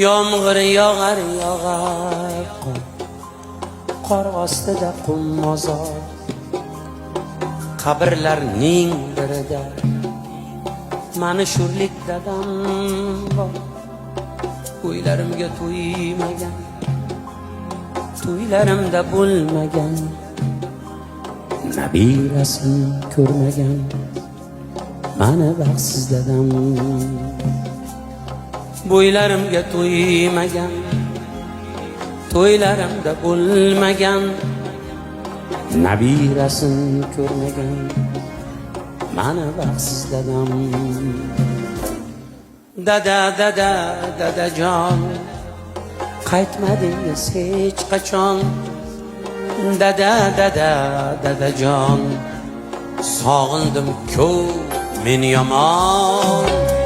Yomg'ir yog'ar yog'ar qor ostida qum mozor, qabrlarning birida mani sho'rlik dadam bor. To'ylarimga to'ymagan, to'ylarimda bo'lmagan, nabirasin ko'rmagan mani baxtsiz dadam. Bo'ylarimga to'ymagan, to'ylarimda bo'lmagan, nabirasin ko'rmagan mani baxtsiz dadam. Dadajon, qaytmadingiz hech qachon. Dadajon, sog'indim ko'p men yomon.